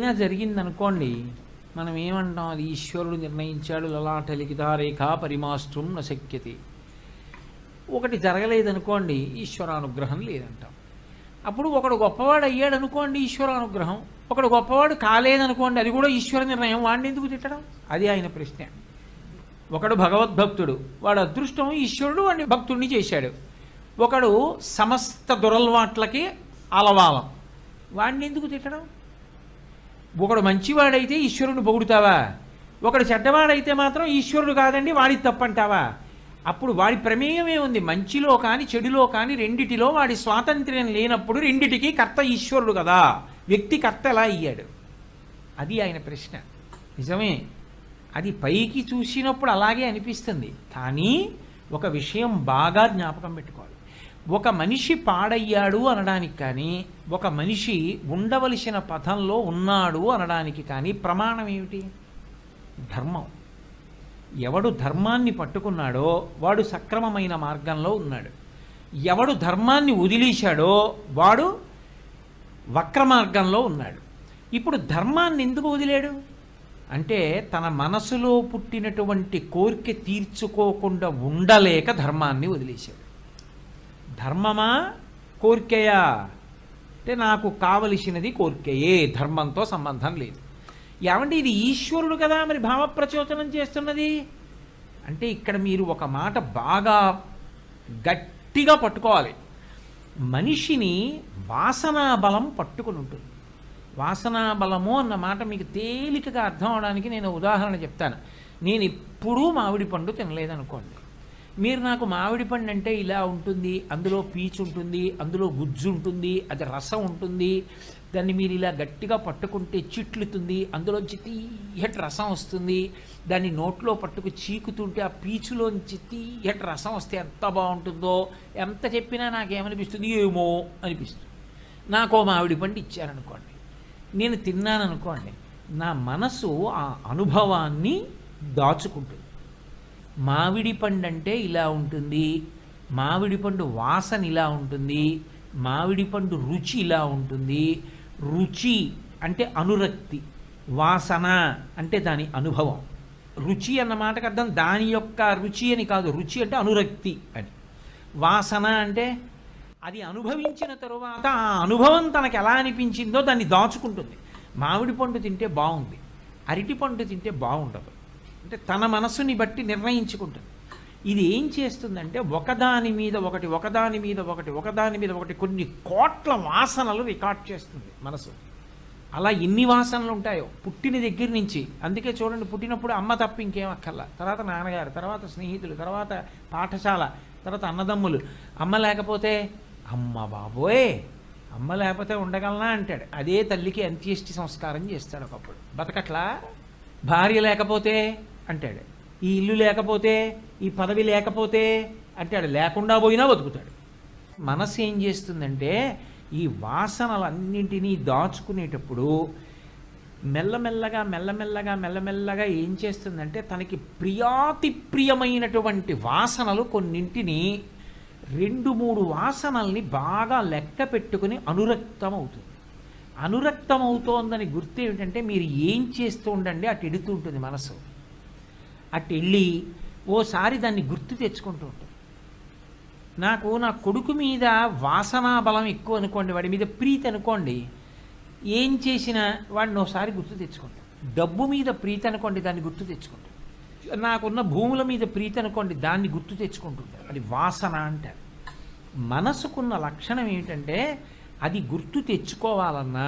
ఏదైనా జరిగిందనుకోండి, మనం ఏమంటాం, అది ఈశ్వరుడు నిర్ణయించాడు, లలాటలిఖితారేఖా పరిమాస్త్రం న శక్యతే. ఒకటి జరగలేదనుకోండి, ఈశ్వరానుగ్రహం లేదంటాం. అప్పుడు ఒకడు గొప్పవాడు అయ్యాడు అనుకోండి, ఈశ్వరానుగ్రహం. ఒకడు గొప్పవాడు కాలేదనుకోండి, అది కూడా ఈశ్వర నిర్ణయం. వాడిని ఎందుకు తిట్టడం? అది ఆయన ప్రశ్న. ఒకడు భగవద్భక్తుడు, వాడు అదృష్టం, ఈశ్వరుడు వాడిని భక్తుడిని చేశాడు. ఒకడు సమస్త దురలవాట్లకి అలవాలం, వాడిని ఎందుకు తిట్టడం? ఒకడు మంచివాడైతే ఈశ్వరుని పొగుడుతావా? ఒకడు చెడ్డవాడైతే మాత్రం ఈశ్వరుడు కాదండి వాడి తప్పంటావా? అప్పుడు వాడి ప్రమేయమే ఉంది. మంచిలో కానీ చెడులో కానీ రెండిటిలో వాడి స్వాతంత్ర్యం లేనప్పుడు రెండిటికి కర్త ఈశ్వరుడు కదా, వ్యక్తి కర్త ఎలా అయ్యాడు? అది ఆయన ప్రశ్న. నిజమే, అది పైకి చూసినప్పుడు అలాగే అనిపిస్తుంది. కానీ ఒక విషయం బాగా జ్ఞాపకం పెట్టుకోవాలి. ఒక మనిషి పాడయ్యాడు అనడానికి కానీ, ఒక మనిషి ఉండవలసిన పథంలో ఉన్నాడు అనడానికి కానీ ప్రమాణం ఏమిటి? ధర్మం. ఎవడు ధర్మాన్ని పట్టుకున్నాడో వాడు సక్రమమైన మార్గంలో ఉన్నాడు. ఎవడు ధర్మాన్ని వదిలేశాడో వాడు వక్ర మార్గంలో ఉన్నాడు. ఇప్పుడు ధర్మాన్ని ఎందుకు వదిలేడు అంటే, తన మనసులో పుట్టినటువంటి కోరిక తీర్చుకోకుండా ఉండలేక ధర్మాన్ని వదిలేశాడు. ధర్మమా కోరికయా అంటే, నాకు కావలసినది కోరికయే, ధర్మంతో సంబంధం లేదు. ఏమంటే ఇది ఈశ్వరుడు కదా మరి భావప్రచోదనం చేస్తున్నది అంటే, ఇక్కడ మీరు ఒక మాట బాగా గట్టిగా పట్టుకోవాలి. మనిషిని వాసనా బలం పట్టుకుని ఉంటుంది. వాసనా బలము అన్న మాట మీకు తేలికగా అర్థం అవడానికి నేను ఉదాహరణ చెప్తాను. నేను ఎప్పుడూ మామిడి పండు తినలేదనుకోండి, మీరు నాకు మామిడి పండు అంటే ఇలా ఉంటుంది, అందులో పీచు ఉంటుంది, అందులో గుజ్జు ఉంటుంది, అది రసం ఉంటుంది, దాన్ని మీరు ఇలా గట్టిగా పట్టుకుంటే చిట్లుతుంది, అందులోంచి తీయటి రసం వస్తుంది, దాన్ని నోట్లో పట్టుకు చీకుతుంటే ఆ పీచులోంచి తీయటి రసం వస్తే ఎంత బాగుంటుందో, ఎంత చెప్పినా నాకేమనిపిస్తుంది, ఏమో అనిపిస్తుంది. నాకో మామిడి పండు ఇచ్చారనుకోండి, నేను తిన్నాననుకోండి, నా మనసు ఆ అనుభవాన్ని దాచుకుంటుంది. మామిడి పండు అంటే ఇలా ఉంటుంది, మామిడి పండు వాసన ఇలా ఉంటుంది, మామిడి పండు రుచి ఇలా ఉంటుంది. రుచి అంటే అనురక్తి, వాసన అంటే దాని అనుభవం. రుచి అన్న మాటకు అర్థం దాని యొక్క రుచి అని కాదు, రుచి అంటే అనురక్తి అని. వాసన అంటే అది అనుభవించిన తరువాత ఆ అనుభవం తనకు ఎలా అనిపించిందో దాన్ని దాచుకుంటుంది. మామిడి పండు తింటే బాగుంది, అరటి పండు తింటే బాగుండదు అంటే తన మనసుని బట్టి నిర్ణయించుకుంటుంది. ఇది ఏం చేస్తుందంటే, ఒకదాని మీద ఒకటి, ఒకదాని మీద ఒకటి, ఒకదాని మీద ఒకటి కొన్ని కోట్ల వాసనలు రికార్డ్ చేస్తుంది మనసు. అలా ఎన్ని వాసనలు ఉంటాయో పుట్టిన దగ్గర నుంచి. అందుకే చూడండి, పుట్టినప్పుడు అమ్మ తప్ప ఇంకేం అక్కర్లా, తర్వాత నాన్నగారు, తర్వాత స్నేహితులు, తర్వాత పాఠశాల, తర్వాత అన్నదమ్ములు. అమ్మ లేకపోతే అమ్మ బాబోయ్, అమ్మ లేకపోతే ఉండగలనా అంటాడు. అదే తల్లికి అంత్యేష్టి సంస్కారం చేస్తాడు ఒకప్పుడు. బతకట్లా. భార్య లేకపోతే అంటాడు, ఈ ఇల్లు లేకపోతే, ఈ పదవి లేకపోతే అంటాడు. లేకుండా పోయినా బతుకుతాడు. మనసు ఏం చేస్తుందంటే, ఈ వాసనలన్నింటినీ దాచుకునేటప్పుడు మెల్లమెల్లగా మెల్లమెల్లగా మెల్లమెల్లగా ఏం చేస్తుందంటే, తనకి ప్రియాతి ప్రియమైనటువంటి వాసనలు కొన్నింటిని 2-3 వాసనల్ని బాగా లెక్క పెట్టుకుని అనురక్తం అవుతుంది. అనురక్తం అవుతోందని గుర్తు ఏమిటంటే, మీరు ఏం చేస్తూ ఉండండి అటు ఎడుతూ ఉంటుంది మనసు. అటు వెళ్ళి ఓసారి దాన్ని గుర్తు తెచ్చుకుంటూ ఉంటుంది. నాకు నా కొడుకు మీద వాసనా బలం ఎక్కువ అనుకోండి, వాడి మీద ప్రీతి అనుకోండి, ఏం చేసినా వాడిని ఒకసారి గుర్తు తెచ్చుకుంటాను. డబ్బు మీద ప్రీతి అనుకోండి, దాన్ని గుర్తు తెచ్చుకుంటాను. నాకున్న భూముల మీద ప్రీతి అనుకోండి, దాన్ని గుర్తు తెచ్చుకుంటుంటాను. అది వాసన అంటారు. మనసుకున్న లక్షణం ఏమిటంటే, అది గుర్తు తెచ్చుకోవాలన్నా,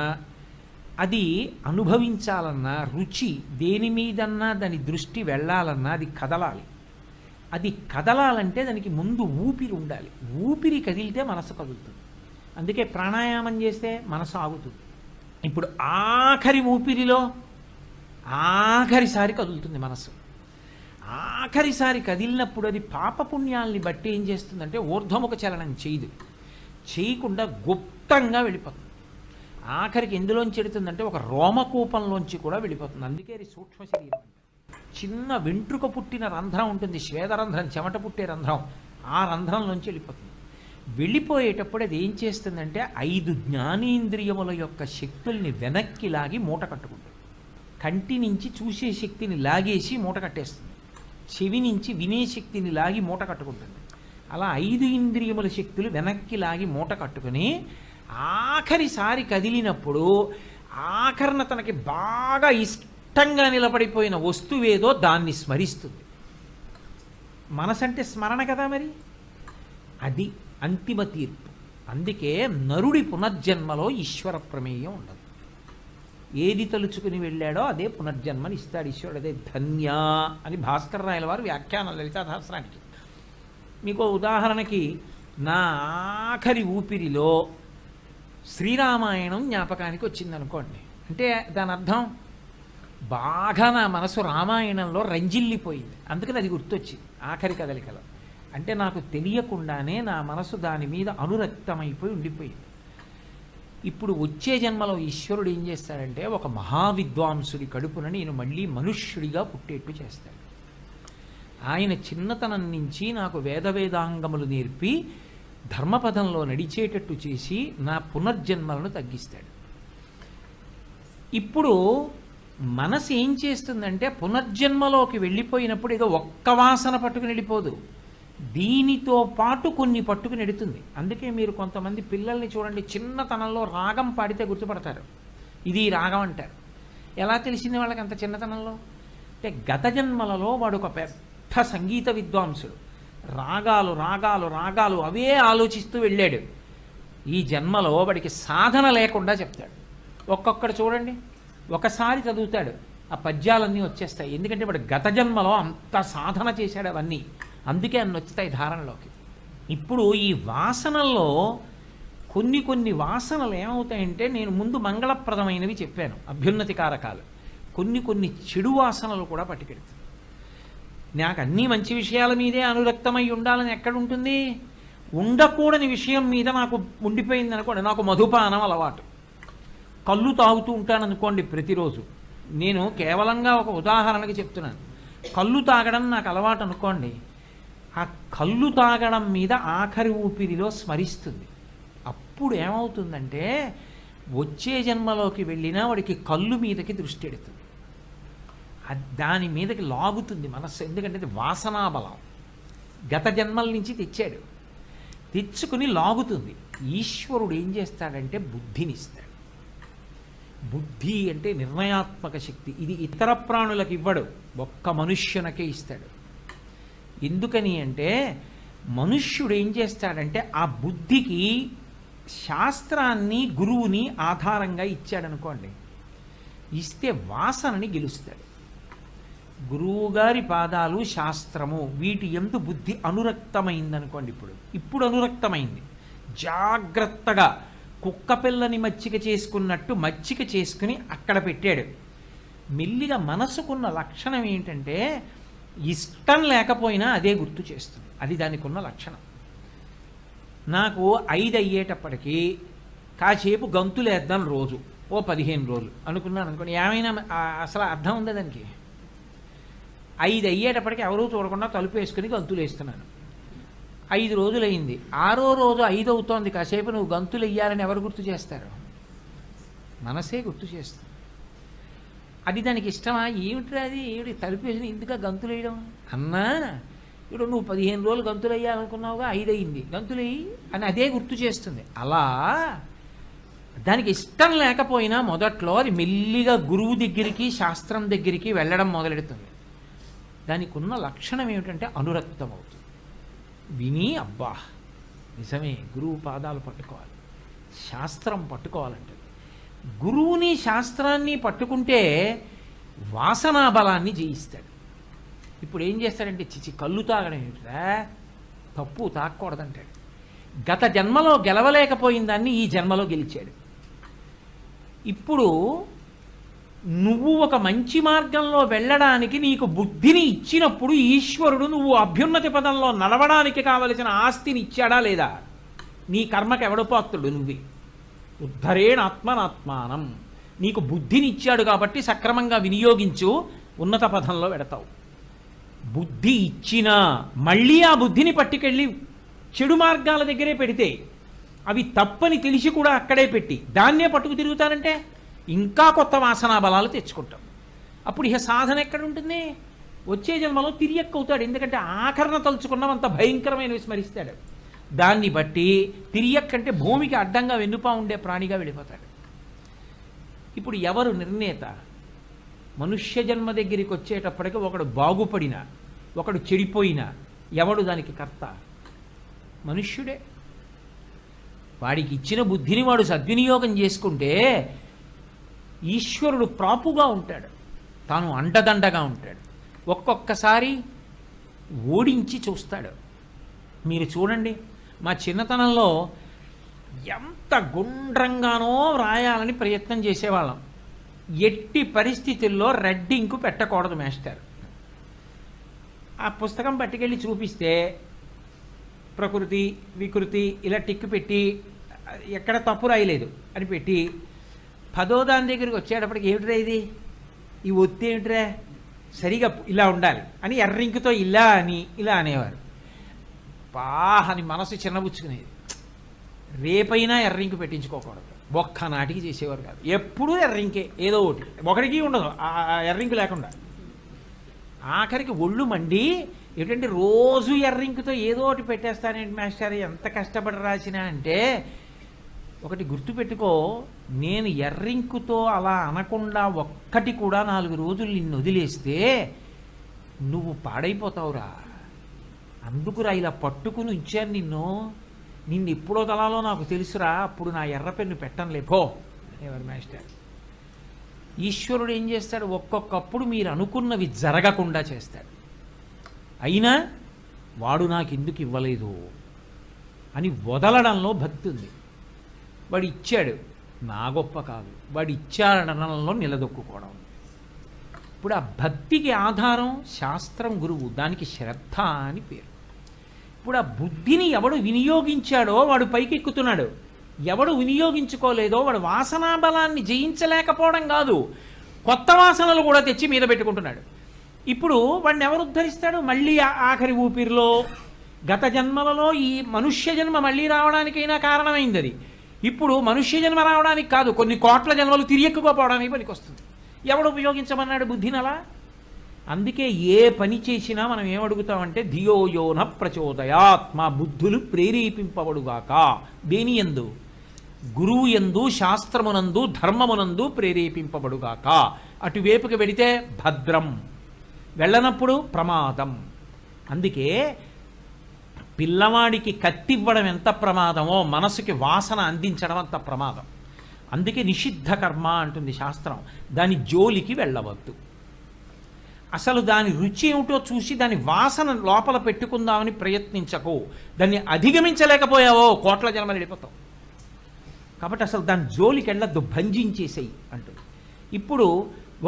అది అనుభవించాలన్నా, రుచి దేని మీదన్నా దాని దృష్టి వెళ్ళాలన్నా అది కదలాలి. అది కదలాలంటే దానికి ముందు ఊపిరి ఉండాలి. ఊపిరి కదిలితే మనసు కదులుతుంది. అందుకే ప్రాణాయామం చేస్తే మనసు ఆగుతుంది. ఇప్పుడు ఆఖరి ఊపిరిలో ఆఖరిసారి కదులుతుంది మనసు. ఆఖరిసారి కదిలినప్పుడు అది పాపపుణ్యాల్ని బట్టి ఏం చేస్తుందంటే, ఊర్ధ్వముఖ చలనం చేయకుండా గుప్తంగా వెళ్ళిపోతుంది. ఆఖరికి ఎందులోంచి వెళుతుందంటే, ఒక రోమకూపంలోంచి కూడా వెళ్ళిపోతుంది. అందుకే అది సూక్ష్మ శరీరం. చిన్న వెంట్రుక పుట్టిన రంధ్రం ఉంటుంది, శ్వేతరంధ్రం, చెమట పుట్టే రంధ్రం, ఆ రంధ్రంలోంచి వెళ్ళిపోతుంది. వెళ్ళిపోయేటప్పుడు అది ఏం చేస్తుందంటే 5 జ్ఞానేంద్రియముల యొక్క శక్తుల్ని వెనక్కి లాగి మూట కట్టుకుంటుంది. కంటి నుంచి చూసే శక్తిని లాగేసి మూట కట్టేస్తుంది, చెవి నుంచి వినే శక్తిని లాగి మూట కట్టుకుంటుంది. అలా 5 ఇంద్రియముల శక్తులు వెనక్కి లాగి మూట కట్టుకుని ఆఖరిసారి కదిలినప్పుడు ఆఖరణ తనకి బాగా ఇష్టంగా నిలబడిపోయిన వస్తువేదో దాన్ని స్మరిస్తుంది. మనసంటే స్మరణ కదా మరి, అది అంతిమ తీర్పు. అందుకే నరుడి పునర్జన్మలో ఈశ్వర ప్రమేయం ఉండదు. ఏది తలుచుకుని వెళ్ళాడో అదే పునర్జన్మని ఇస్తాడు ఈశ్వరుడు. అదే ధన్య అని భాస్కర్ రాయల వారు వ్యాఖ్యానం లలితా సహస్రానికి. మీకు ఉదాహరణకి నా ఆఖరి ఊపిరిలో శ్రీరామాయణం జ్ఞాపకానికి వచ్చిందనుకోండి, అంటే దాని అర్థం బాగా నా మనసు రామాయణంలో రంజిల్లిపోయింది, అందుకని అది గుర్తొచ్చింది ఆఖరి కదలికలో. అంటే నాకు తెలియకుండానే నా మనసు దాని మీద అనురక్తమైపోయి ఉండిపోయింది. ఇప్పుడు వచ్చే జన్మలో ఈశ్వరుడు ఏం చేస్తాడంటే ఒక మహావిద్వాంసుడి కడుపున నేను మళ్ళీ మనుష్యుడిగా పుట్టేట్టు చేస్తాడు. ఆయన చిన్నతనం నుంచి నాకు వేదాంగములు నేర్పి ధర్మపదంలో నడిచేటట్టు చేసి నా పునర్జన్మలను తగ్గిస్తాడు. ఇప్పుడు మనసు ఏం చేస్తుందంటే పునర్జన్మలోకి వెళ్ళిపోయినప్పుడు ఏదో ఒక్క వాసన పట్టుకుని వెళ్ళిపోదు, దీనితో పాటు కొన్ని పట్టుకుని ఎడుతుంది. అందుకే మీరు కొంతమంది పిల్లల్ని చూడండి, చిన్నతనంలో రాగం పాడితే గుర్తుపడతారు, ఇది రాగం అంటారు. ఎలా తెలిసింది వాళ్ళకి అంత చిన్నతనంలో? అంటే గత జన్మలలో వాడు ఒక పెద్ద సంగీత విద్వాంసుడు, రాగాలు రాగాలు రాగాలు అవే ఆలోచిస్తూ వెళ్ళాడు. ఈ జన్మలో వాడికి సాధన లేకుండా చెప్తాడు. ఒక్కొక్కడు చూడండి, ఒకసారి చదువుతాడు ఆ పద్యాలన్నీ వచ్చేస్తాయి, ఎందుకంటే వాడు గత జన్మలో అంత సాధన చేశాడు అవన్నీ, అందుకే అన్ని వచ్చేస్తాయి ధారణలోకి. ఇప్పుడు ఈ వాసనల్లో కొన్ని వాసనలు ఏమవుతాయంటే, నేను ముందు మంగళప్రదమైనవి చెప్పాను అభ్యున్నతి కారకాలు, కొన్ని చెడు వాసనలు కూడా పట్టుకెడుతుంది. నాకు అన్ని మంచి విషయాల మీదే అనురక్తమై ఉండాలని ఎక్కడుంటుంది? ఉండకూడని విషయం మీద నాకు ఉండిపోయింది అనుకోండి. నాకు మధుపానం అలవాటు, కళ్ళు తాగుతూ ఉంటాననుకోండి ప్రతిరోజు. నేను కేవలంగా ఒక ఉదాహరణకి చెప్తున్నాను. కళ్ళు తాగడం నాకు అలవాటు అనుకోండి, ఆ కళ్ళు తాగడం మీద ఆఖరి ఊపిరిలో స్మరిస్తుంది. అప్పుడు ఏమవుతుందంటే వచ్చే జన్మలోకి వెళ్ళినా వాడికి కళ్ళు మీదకి దృష్టి ఎడుతుంది, దాని మీదకి లాగుతుంది మనస్సు. ఎందుకంటే అది వాసనాబలం, గత జన్మల నుంచి తెచ్చాడు, తెచ్చుకుని లాగుతుంది. ఈశ్వరుడు ఏం చేస్తాడంటే బుద్ధినిస్తాడు. బుద్ధి అంటే నిర్ణయాత్మక శక్తి, ఇది ఇతర ప్రాణులకు ఇవ్వడు, ఒక్క మనుష్యునకే ఇస్తాడు. ఎందుకని అంటే మనుష్యుడు ఏం చేస్తాడంటే ఆ బుద్ధికి శాస్త్రాన్ని గురువుని ఆధారంగా ఇచ్చాడనుకోండి, ఇస్తే వాసనని గెలుస్తాడు. గురువుగారి పాదాలు శాస్త్రము వీటి యందు బుద్ధి అనురక్తమైందనుకోండి, ఇప్పుడు అనురక్తమైంది, జాగ్రత్తగా కుక్క పిల్లని మచ్చిక చేసుకున్నట్టు మచ్చిక చేసుకుని అక్కడ పెట్టాడు. మెల్లిగా మనసుకున్న లక్షణం ఏంటంటే ఇష్టం లేకపోయినా అదే గుర్తు చేస్తుంది, అది దానికి ఉన్న లక్షణం. నాకు 5 అయ్యేటప్పటికీ కాసేపు గంతులేద్దాం రోజు, ఓ 15 రోజులు అనుకున్నాను అనుకోండి, ఏమైనా అసలు అర్థం ఉందా దానికి? 5 అయ్యేటప్పటికి ఎవరూ చూడకుండా తలుపు వేసుకుని గంతులు వేస్తున్నాను. 5 రోజులైంది, 6వ రోజు 5 అవుతోంది, కాసేపు నువ్వు గంతులు వెయ్యాలని ఎవరు గుర్తు చేస్తారు? మనసే గుర్తు చేస్తుంది. అది దానికి ఇష్టమా? ఏమిట్రా అది, ఏమిటి తలుపు వేసి ఇందుగా గంతులు వేయడం అన్నా, ఇప్పుడు నువ్వు 15 రోజులు గంతులు వేయాలనుకున్నావుగా, 5 అయింది, గంతులు వేయి అని అదే గుర్తు చేస్తుంది. అలా దానికి ఇష్టం లేకపోయినా మొదట్లో అది మెల్లిగా గురువు దగ్గరికి శాస్త్రం దగ్గరికి వెళ్ళడం మొదలెడుతుంది. దానికి ఉన్న లక్షణం ఏమిటంటే అనురక్తం అవుతుంది. విని అబ్బా నిజమే, గురువు పాదాలు పట్టుకోవాలి, శాస్త్రం పట్టుకోవాలంటే గురువుని శాస్త్రాన్ని పట్టుకుంటే వాసనా బలాన్ని జయిస్తాడు. ఇప్పుడు ఏం చేస్తాడంటే చిచి కళ్ళు తాగడం ఏమిట్రా, తప్పు, తాగకూడదంటాడు. గత జన్మలో గెలవలేకపోయిన దాన్ని ఈ జన్మలో గెలిచాడు. ఇప్పుడు నువ్వు ఒక మంచి మార్గంలో వెళ్ళడానికి నీకు బుద్ధిని ఇచ్చినప్పుడు ఈశ్వరుడు నువ్వు అభ్యున్నతి పదంలో నడవడానికి కావలసిన ఆస్తిని ఇచ్చాడా లేదా? నీ కర్మకు ఎవడు పాత్రుడు? నువ్వే. ఉద్ధరేణ ఆత్మనాత్మానం, నీకు బుద్ధిని ఇచ్చాడు కాబట్టి సక్రమంగా వినియోగించు, ఉన్నత పదంలో పెడతావు. బుద్ధి ఇచ్చినా మళ్ళీ ఆ బుద్ధిని పట్టుకెళ్ళి చెడు మార్గాల దగ్గరే పెడితే అవి తప్పని తెలిసి కూడా అక్కడే పెట్టి దాన్నే పట్టుకు తిరుగుతానంటే ఇంకా కొత్త వాసనా బలాలు తెచ్చుకుంటాం. అప్పుడు ఇక సాధన ఎక్కడ ఉంటుంది? వచ్చే జన్మలో తిరియక్కవుతాడు. ఎందుకంటే ఆఖరణ తలుచుకున్నవంత భయంకరమైనవి స్మరిస్తాడు. దాన్ని బట్టి తిరియక్కంటే భూమికి అడ్డంగా వెన్నుపా ఉండే ప్రాణిగా వెళ్ళిపోతాడు. ఇప్పుడు ఎవరు నిర్ణేత? మనుష్య జన్మ దగ్గరికి వచ్చేటప్పటికి ఒకడు బాగుపడినా ఒకడు చెడిపోయినా ఎవడు దానికి కర్త? మనుష్యుడే. వాడికి ఇచ్చిన బుద్ధిని వాడు సద్వినియోగం చేసుకుంటే ఈశ్వరుడు ప్రాపుగా ఉంటాడు, తాను అండదండగా ఉంటాడు. ఒక్కొక్కసారి ఓడించి చూస్తాడు. మీరు చూడండి, మా చిన్నతనంలో ఎంత గుండ్రంగానో వ్రాయాలని ప్రయత్నం చేసేవాళ్ళం. ఎట్టి పరిస్థితుల్లో రెడ్ ఇంకు పెట్టకూడదు మాస్టర్. ఆ పుస్తకం పట్టుకెళ్ళి చూపిస్తే ప్రకృతి వికృతి ఇలా టిక్కు పెట్టి ఎక్కడ తప్పు రాయలేదు అని పెట్టి 10వ దాని దగ్గరికి వచ్చేటప్పటికి ఏమిట్రా ఇది, ఈ ఒత్తి ఏమిట్రా, సరిగా ఇలా ఉండాలి అని ఎర్రింకుతో ఇలా అని ఇలా అనేవారు. అని మనసు చిన్నబుచ్చుకునేది. రేపైనా ఎర్రింకు పెట్టించుకోకూడదు. ఒక్కనాటికి చేసేవారు కాదు, ఎప్పుడూ ఎర్రింకే ఏదో ఒకటి, ఒకటికి ఉండదు ఆ ఎర్రింకు లేకుండా. ఆఖరికి ఒళ్ళు మండి ఏంటంటే రోజు ఎర్రింకుతో ఏదో ఒకటి పెట్టేస్తానేంటి మాస్టర్, ఎంత కష్టపడి రాసినా అంటే, ఒకటి గుర్తుపెట్టుకో, నేను ఎర్రింకుతో అలా అనకుండా ఒక్కటి కూడా 4 రోజులు నిన్ను వదిలేస్తే నువ్వు పాడైపోతావురా. అందుకురా ఇలా పట్టుకుని ఇచ్చాను నిన్ను ఎప్పుడో తలాలో నాకు తెలుసురా, అప్పుడు నా ఎర్ర పెన్ను పెట్టనులే పో అనేవారు మాస్టర్. ఈశ్వరుడు ఏం చేస్తాడు? ఒక్కొక్కప్పుడు మీరు అనుకున్నవి జరగకుండా చేస్తాడు. అయినా వాడు నాకు ఎందుకు ఇవ్వలేదు అని వదలడంలో భక్తి ఉంది. వాడు ఇచ్చాడు, నా గొప్ప కాదు, వాడు ఇచ్చాడనడంలో నిలదొక్కుకోవడం. ఇప్పుడు ఆ భక్తికి ఆధారం శాస్త్రం, గురువు, దానికి శ్రద్ధ అని పేరు. ఇప్పుడు ఆ బుద్ధిని ఎవడు వినియోగించాడో వాడు పైకెక్కుతున్నాడు, ఎవడు వినియోగించుకోలేదో వాడు వాసనా బలాన్ని జయించలేకపోవడం కాదు, కొత్త వాసనలు కూడా తెచ్చి మీద పెట్టుకుంటున్నాడు. ఇప్పుడు వాడిని ఎవరు ఉద్ధరిస్తాడు? మళ్ళీ ఆఖరి ఊపిరిలో గత జన్మలలో ఈ మనుష్య జన్మ మళ్ళీ రావడానికైనా కారణమైంది అది. ఇప్పుడు మనుష్య జన్మ రావడానికి కాదు, కొన్ని కోట్ల జన్మలు తిరియక్కుపోవడానికి పనికి వస్తుంది. ఎవడు ఉపయోగించమన్నాడు బుద్ధిని అలా? అందుకే ఏ పని చేసినా మనం ఏమడుగుతామంటే ధియోయోన ప్రచోదయాత్, మా బుద్ధులు ప్రేరేపింపబడుగాక. దేని యందు? గురువు యందు, శాస్త్రమునందు, ధర్మమునందు ప్రేరేపింపబడుగాక. అటువైపుకి వెడితే భద్రం, వెళ్ళనప్పుడు ప్రమాదం. అందుకే పిల్లవాడికి కత్తివ్వడం ఎంత ప్రమాదమో మనసుకి వాసన అందించడం అంత ప్రమాదం. అందుకే నిషిద్ధ కర్మ అంటుంది శాస్త్రం, దాని జోలికి వెళ్ళవద్దు. అసలు దాని రుచి ఏమిటో చూసి దాని వాసన లోపల పెట్టుకుందామని ప్రయత్నించకు. దాన్ని అధిగమించలేకపోయావో కోట్ల జన్మలు వెళ్ళిపోతావు. కాబట్టి అసలు దాని జోలికి వెళ్ళద్దు, భంజించేసేయి అంటుంది. ఇప్పుడు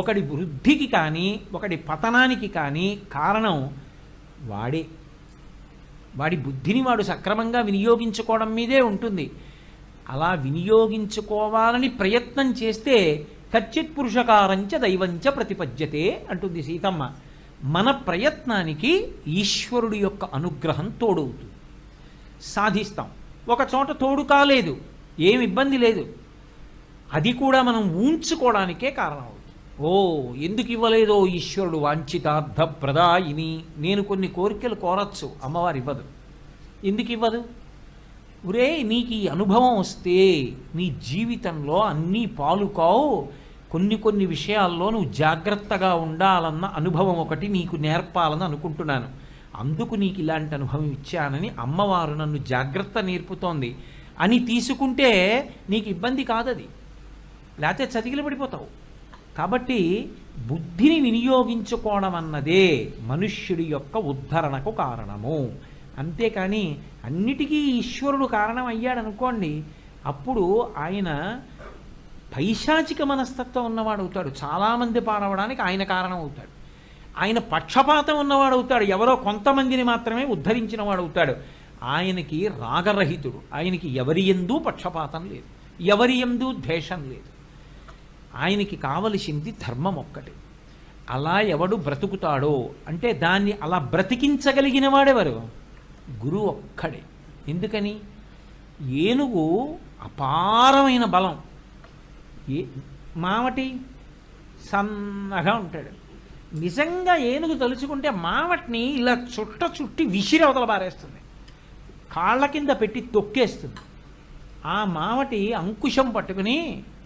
ఒకడి వృద్ధికి కానీ ఒకడి పతనానికి కానీ కారణం వాడే. వాడి బుద్ధిని వాడు సక్రమంగా వినియోగించుకోవడం మీదే ఉంటుంది. అలా వినియోగించుకోవాలని ప్రయత్నం చేస్తే కచ్చిత్ పురుషకారంచ దైవంచ ప్రతిపద్యతే అంటుంది సీతమ్మ. మన ప్రయత్నానికి ఈశ్వరుడి యొక్క అనుగ్రహం తోడవుతుంది, సాధిస్తాం. ఒక చోట తోడు కాలేదు, ఏమి ఇబ్బంది లేదు, అది కూడా మనం ఊంచుకోవడానికే కారణం అవుతుంది. ఓ ఎందుకు ఇవ్వలేదో ఈశ్వరుడు, వాంఛితార్థ ప్రదాయిని. నేను కొన్ని కోరికలు కోరచ్చు, అమ్మవారు ఇవ్వదు. ఎందుకు ఇవ్వదు? ఒరే నీకు ఈ అనుభవం వస్తే నీ జీవితంలో అన్నీ పాలుకావు, కొన్ని విషయాల్లో నువ్వు జాగ్రత్తగా ఉండాలన్న అనుభవం ఒకటి నీకు నేర్పాలని అనుకుంటున్నాను, అందుకు నీకు ఇలాంటి అనుభవం ఇచ్చానని అమ్మవారు నన్ను జాగ్రత్త నేర్పుతోంది అని తీసుకుంటే నీకు ఇబ్బంది కాదది, లేకపోతే చతికిల పడిపోతావు. కాబట్టి బుద్ధిని వినియోగించుకోవడం అన్నదే మనుష్యుడి యొక్క ఉద్ధరణకు కారణము. అంతేకాని అన్నిటికీ ఈశ్వరుడు కారణం అయ్యాడు అనుకోండి, అప్పుడు ఆయన పైశాచిక మనస్తత్వం ఉన్నవాడు అవుతాడు. చాలామంది పాడవడానికి ఆయన కారణం అవుతాడు. ఆయన పక్షపాతం ఉన్నవాడు అవుతాడు, ఎవరో కొంతమందిని మాత్రమే ఉద్ధరించిన వాడు అవుతాడు. ఆయనకి రాగరహితుడు, ఆయనకి ఎవరి యందు పక్షపాతం లేదు, ఎవరి యందు ద్వేషం లేదు. ఆయనకి కావలసింది ధర్మం ఒక్కటి. అలా ఎవడు బ్రతుకుతాడో అంటే దాన్ని అలా బ్రతికించగలిగిన వాడెవరు? గురువు ఒక్కడే. ఎందుకని? ఏనుగు అపారమైన బలం. మావటి సన్నగా ఉంటాడు. నిజంగా ఏనుగు తలుచుకుంటే మావటిని ఇలా చుట్టి విసిరి అవతల పారేస్తుంది, కాళ్ళ కింద పెట్టి తొక్కేస్తుంది. ఆ మావటి అంకుశం పట్టుకుని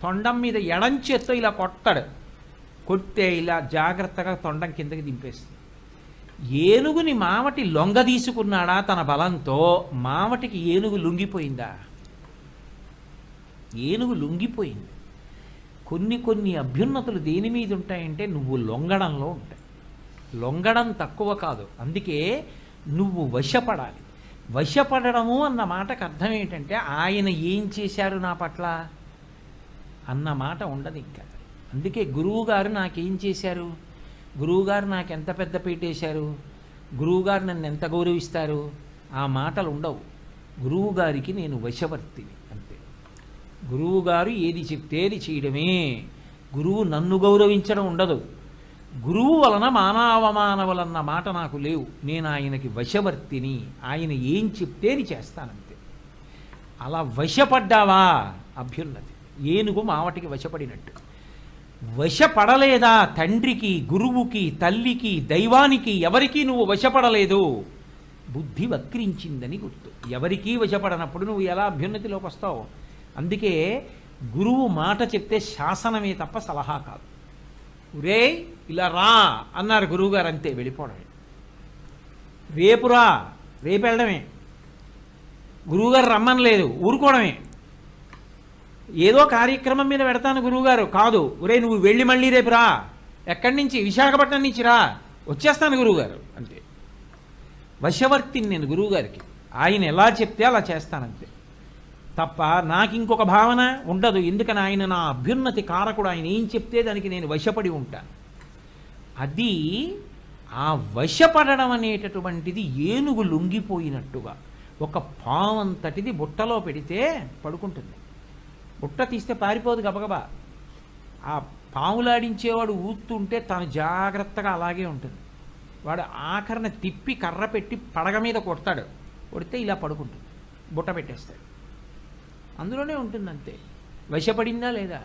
తొండం మీద ఎడంచేత్తో ఇలా కొట్టాడు. కొట్టే ఇలా జాగ్రత్తగా తొండం కిందకి దింపేస్తుంది. ఏనుగుని మావటి లొంగ తీసుకున్నాడా తన బలంతో? మావటికి ఏనుగు లొంగిపోయిందా? ఏనుగు లొంగిపోయింది. కొన్ని అభ్యున్నతులు దేని మీద ఉంటాయంటే నువ్వు లొంగడంలో ఉంటాయి. లొంగడం తక్కువ కాదు. అందుకే నువ్వు వశపడాలి. వశపడము అన్న మాటకు అర్థం ఏంటంటే ఆయన ఏం చేశారు నా పట్ల అన్న మాట ఉండదు ఇంకా. అందుకే గురువుగారు నాకేం చేశారు, గురువుగారు నాకు ఎంత పెద్ద పీటేశారు, గురువుగారు నన్ను ఎంత గౌరవిస్తారు, ఆ మాటలు ఉండవు. గురువుగారికి నేను వశవర్తిని అంతే. గురువుగారు ఏది చెప్తే అది చేయడమే. గురువు నన్ను గౌరవించడం ఉండదు. గురువు వలన మానవమానవులన్న మాట నాకు లేవు. నేను ఆయనకి వశవర్తిని. ఆయన ఏం చెప్తే అది చేస్తానంతే. అలా వశపడ్డావా అభ్యున్నతి. ఏనుగు మావటికి వశపడినట్టు. వశపడలేదా తండ్రికి, గురువుకి, తల్లికి, దైవానికి ఎవరికీ నువ్వు వశపడలేదు, బుద్ధి వక్రించిందని గుర్తు. ఎవరికీ వశపడనప్పుడు నువ్వు ఎలా అభ్యున్నతిలోకి వస్తావు? అందుకే గురువు మాట చెప్తే శాసనమే తప్ప సలహా కాదు. రే ఇలా రా అన్నారు గురువుగారు, అంతే వెళ్ళిపోవడమే. రేపురా, రేపు వెళ్ళడమే. గురువుగారు రమ్మనలేదు, ఊరుకోవడమే. ఏదో కార్యక్రమం మీద పెడతాను గురువుగారు, కాదు ఒరే నువ్వు వెళ్ళి మళ్ళీ రేపు రా. ఎక్కడి నుంచి? విశాఖపట్నం నుంచి రా, వచ్చేస్తాను గురువుగారు అంతే. వశవర్తిని నేను గురువుగారికి. ఆయన ఎలా చెప్తే అలా చేస్తానంతే తప్ప నాకు ఇంకొక భావన ఉండదు. ఎందుకని ఆయన నా అభ్యున్నతి కారకుడు. ఆయన ఏం చెప్తే దానికి నేను వశపడి ఉంటాను. అది ఆ వశపడడం అనేటటువంటిది ఏనుగు లొంగిపోయినట్టుగా. ఒక పావంతటిది బుట్టలో పెడితే పడుకుంటుంది. బుట్ట తీస్తే పారిపోదు గబగబా. ఆ పాములాడించేవాడు ఊతుంటే తను జాగ్రత్తగా అలాగే ఉంటుంది. వాడు ఆఖరణ తిప్పి కర్ర పెట్టి పడగ మీద కొడతాడు. కొడితే ఇలా పడుకుంటుంది, బుట్ట పెట్టేస్తాడు, అందులోనే ఉంటుంది అంతే. వశపడిందా లేదా?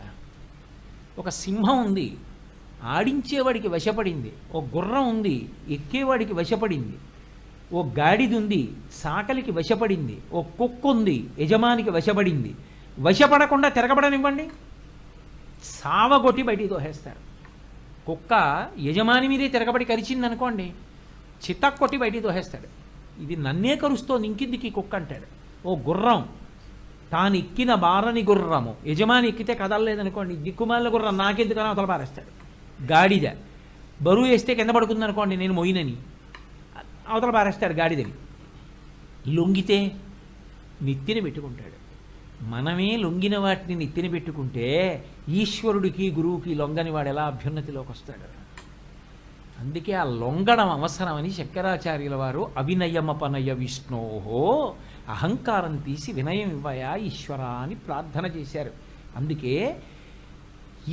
ఒక సింహం ఉంది, ఆడించేవాడికి వశపడింది. ఓ గుర్రం ఉంది, ఎక్కేవాడికి వశపడింది. ఓ గాడిది ఉంది, సాకలికి వశపడింది. ఓ కుక్క ఉంది, యజమానికి వశపడింది. వశపడకుండా తిరగబడనివ్వండి, సావగొట్టి బయటికి తోసేస్తారు. కుక్క యజమాని మీదే తిరగబడి కరిచింది అనుకోండి, చితక్కొట్టి బయటికి తోసేస్తాడు. ఇది నన్నే కరుస్తోంది ఇంకిందికి కుక్క అంటాడు. ఓ గుర్రం, తాను ఎక్కిన బారని గుర్రము యజమాని ఎక్కితే కదలలేదనుకోండి, దిక్కుమాల గుర్రం నాకెందుకని అవతల పారేస్తాడు. గాడిద బరువు వేస్తే కింద పడుకుందనుకోండి, నేను మొయినని అవతల పారేస్తాడు గాడిదని. లొంగితే నెత్తిన పెట్టుకుంటాడు. మనమే లొంగిన వాటిని నెత్తిన పెట్టుకుంటే ఈశ్వరుడికి గురువుకి లొంగని వాడు ఎలా అభ్యున్నతిలోకి వస్తాడు? అందుకే ఆ లొంగడం అవసరమని శంకరాచార్యుల వారు అవినయమపనయ విష్ణోహో, అహంకారం తీసి వినయం ఇవ్వయా ఈశ్వరా అని ప్రార్థన చేశారు. అందుకే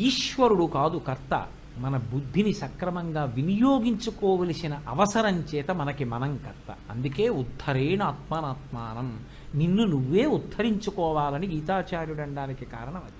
ఈశ్వరుడు కాదు కర్త, మన బుద్ధిని సక్రమంగా వినియోగించుకోవలసిన అవసరం చేత మనకి మనం కర్త. అందుకే ఉద్ధరేణ ఆత్మానాత్మానం, నిన్ను నువ్వే ఉద్ధరించుకోవాలని గీతాచార్యుడు అనడానికి కారణం అది.